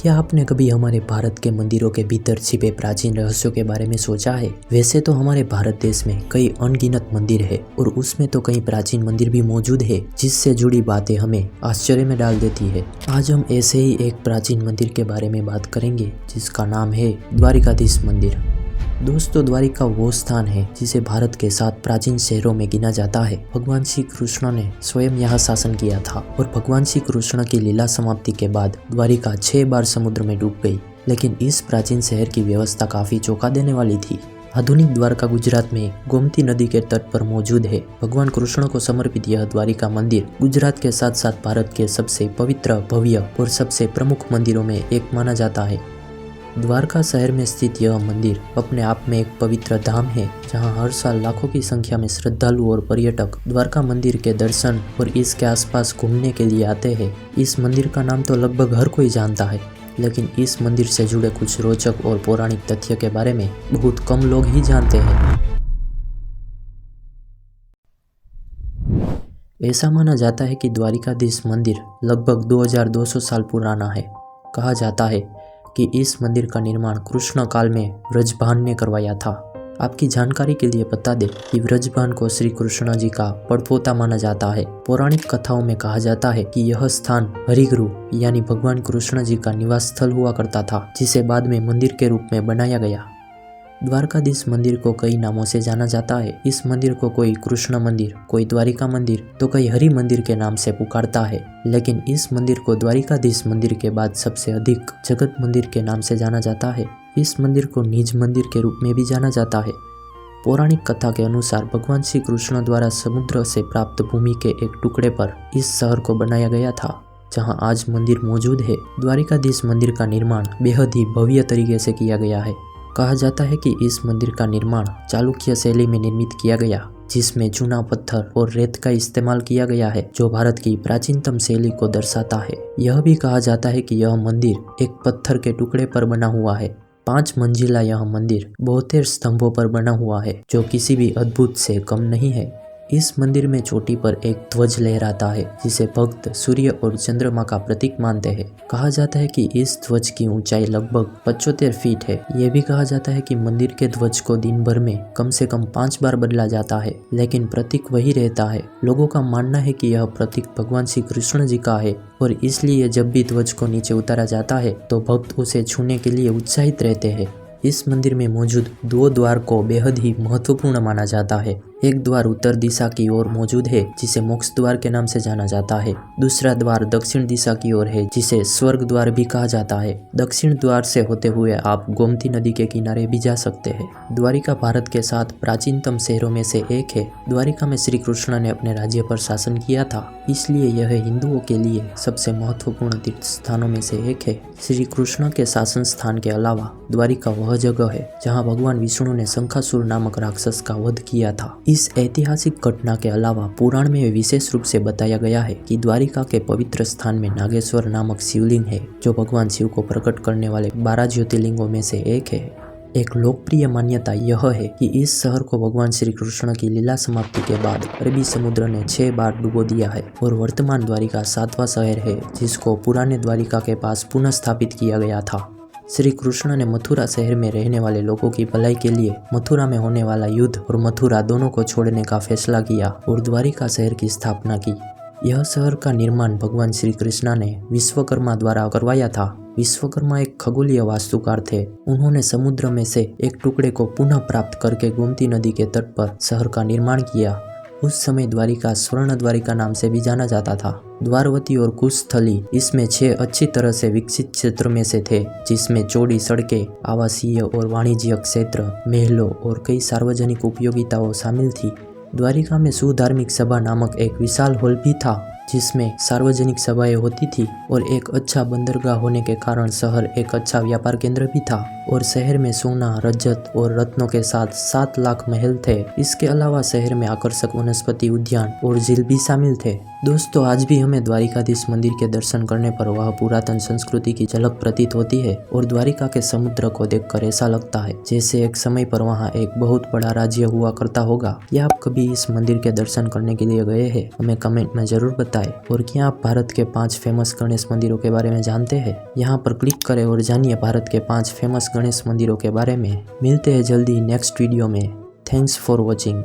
क्या आपने कभी हमारे भारत के मंदिरों के भीतर छिपे प्राचीन रहस्यों के बारे में सोचा है? वैसे तो हमारे भारत देश में कई अनगिनत मंदिर है और उसमें तो कई प्राचीन मंदिर भी मौजूद है जिससे जुड़ी बातें हमें आश्चर्य में डाल देती है। आज हम ऐसे ही एक प्राचीन मंदिर के बारे में बात करेंगे जिसका नाम है द्वारिकाधीश मंदिर। दोस्तों, द्वारिका वो स्थान है जिसे भारत के 7 प्राचीन शहरों में गिना जाता है। भगवान श्री कृष्ण ने स्वयं यहाँ शासन किया था और भगवान श्री कृष्ण की लीला समाप्ति के बाद द्वारिका 6 बार समुद्र में डूब गई। लेकिन इस प्राचीन शहर की व्यवस्था काफी चौंका देने वाली थी। आधुनिक द्वारका गुजरात में गोमती नदी के तट पर मौजूद है। भगवान कृष्ण को समर्पित यह द्वारिका मंदिर गुजरात के साथ साथ भारत के सबसे पवित्र, भव्य और सबसे प्रमुख मंदिरों में एक माना जाता है। द्वारका शहर में स्थित यह मंदिर अपने आप में एक पवित्र धाम है जहां हर साल लाखों की संख्या में श्रद्धालु और पर्यटक द्वारका मंदिर के दर्शन और इसके आसपास घूमने के लिए आते हैं। इस मंदिर का नाम तो लगभग हर कोई जानता है, लेकिन इस मंदिर से जुड़े कुछ रोचक और पौराणिक तथ्य के बारे में बहुत कम लोग ही जानते हैं। ऐसा माना जाता है कि द्वारिकाधीश मंदिर लगभग 2200 साल पुराना है। कहा जाता है कि इस मंदिर का निर्माण कृष्ण काल में व्रजभान ने करवाया था। आपकी जानकारी के लिए बता दें कि व्रजभान को श्री कृष्ण जी का पड़पोता माना जाता है। पौराणिक कथाओं में कहा जाता है कि यह स्थान हरिगृह यानी भगवान कृष्ण जी का निवास स्थल हुआ करता था, जिसे बाद में मंदिर के रूप में बनाया गया। द्वारकाधीश मंदिर को कई नामों से जाना जाता है। इस मंदिर को कोई कृष्ण मंदिर, कोई द्वारिका मंदिर तो कोई हरि मंदिर के नाम से पुकारता है। लेकिन इस मंदिर को द्वारिकाधीश मंदिर के बाद सबसे अधिक जगत मंदिर के नाम से जाना जाता है। इस मंदिर को निज मंदिर के रूप में भी जाना जाता है। पौराणिक कथा के अनुसार भगवान श्री कृष्ण द्वारा समुद्र से प्राप्त भूमि के एक टुकड़े पर इस शहर को बनाया गया था, जहां आज मंदिर मौजूद है। द्वारिकाधीश मंदिर का निर्माण बेहद ही भव्य तरीके से किया गया है। कहा जाता है कि इस मंदिर का निर्माण चालुक्य शैली में निर्मित किया गया, जिसमें चूना पत्थर और रेत का इस्तेमाल किया गया है, जो भारत की प्राचीनतम शैली को दर्शाता है। यह भी कहा जाता है कि यह मंदिर एक पत्थर के टुकड़े पर बना हुआ है। 5 मंजिला यह मंदिर 72 स्तंभों पर बना हुआ है, जो किसी भी अद्भुत से कम नहीं है। इस मंदिर में चोटी पर एक ध्वज लहराता है, जिसे भक्त सूर्य और चंद्रमा का प्रतीक मानते हैं। कहा जाता है कि इस ध्वज की ऊंचाई लगभग 75 फीट है। यह भी कहा जाता है कि मंदिर के ध्वज को दिन भर में कम से कम 5 बार बदला जाता है, लेकिन प्रतीक वही रहता है। लोगों का मानना है कि यह प्रतीक भगवान श्री कृष्ण जी का है और इसलिए जब भी ध्वज को नीचे उतारा जाता है तो भक्त उसे छूने के लिए उत्साहित रहते हैं। इस मंदिर में मौजूद 2 द्वार को बेहद ही महत्वपूर्ण माना जाता है। एक द्वार उत्तर दिशा की ओर मौजूद है, जिसे मोक्ष द्वार के नाम से जाना जाता है। दूसरा द्वार दक्षिण दिशा की ओर है, जिसे स्वर्ग द्वार भी कहा जाता है। दक्षिण द्वार से होते हुए आप गोमती नदी के किनारे भी जा सकते हैं। द्वारिका भारत के 7 प्राचीनतम शहरों में से एक है। द्वारिका में श्री कृष्ण ने अपने राज्य पर शासन किया था, इसलिए यह हिंदुओं के लिए सबसे महत्वपूर्ण तीर्थ स्थानों में से एक है। श्री कृष्ण के शासन स्थान के अलावा द्वारिका वह जगह है जहाँ भगवान विष्णु ने शंखासुर नामक राक्षस का वध किया था। इस ऐतिहासिक घटना के अलावा पुराण में विशेष रूप से बताया गया है कि द्वारिका के पवित्र स्थान में नागेश्वर नामक शिवलिंग है, जो भगवान शिव को प्रकट करने वाले 12 ज्योतिर्लिंगों में से एक है। एक लोकप्रिय मान्यता यह है कि इस शहर को भगवान श्री कृष्ण की लीला समाप्ति के बाद अरबी समुद्र ने 6 बार डुबो दिया है और वर्तमान द्वारिका 7वां शहर है जिसको पुराने द्वारिका के पास पुनः स्थापित किया गया था। श्री कृष्ण ने मथुरा शहर में रहने वाले लोगों की भलाई के लिए मथुरा में होने वाला युद्ध और मथुरा दोनों को छोड़ने का फैसला किया और द्वारिका शहर की स्थापना की। यह शहर का निर्माण भगवान श्री कृष्ण ने विश्वकर्मा द्वारा करवाया था। विश्वकर्मा एक खगोलीय वास्तुकार थे। उन्होंने समुद्र में से एक टुकड़े को पुनः प्राप्त करके गोमती नदी के तट पर शहर का निर्माण किया। उस समय द्वारिका स्वर्ण द्वारिका नाम से भी जाना जाता था। द्वारवती और कुशस्थली इसमें 6 अच्छी तरह से विकसित क्षेत्रों में से थे, जिसमें चौड़ी सड़कें, आवासीय और वाणिज्यिक क्षेत्र, महलों और कई सार्वजनिक उपयोगिताओं शामिल थी। द्वारिका में सुधार्मिक सभा नामक एक विशाल हॉल भी था, जिसमें सार्वजनिक सभाएं होती थी और एक अच्छा बंदरगाह होने के कारण शहर एक अच्छा व्यापार केंद्र भी था। और शहर में सोना, रजत और रत्नों के साथ 7 लाख महल थे। इसके अलावा शहर में आकर्षक वनस्पति उद्यान और झील भी शामिल थे। दोस्तों, आज भी हमें द्वारिकाधीश मंदिर के दर्शन करने पर वह पुरातन संस्कृति की झलक प्रतीत होती है और द्वारिका के समुद्र को देखकर ऐसा लगता है जैसे एक समय पर वहाँ एक बहुत बड़ा राज्य हुआ करता होगा। या आप कभी इस मंदिर के दर्शन करने के लिए गए हैं? हमें कमेंट में जरूर बताएं। और क्या आप भारत के 5 फेमस गणेश मंदिरों के बारे में जानते हैं? यहाँ पर क्लिक करें और जानिए भारत के 5 फेमस गणेश मंदिरों के बारे में। मिलते हैं जल्दी नेक्स्ट वीडियो में। Thanks for watching.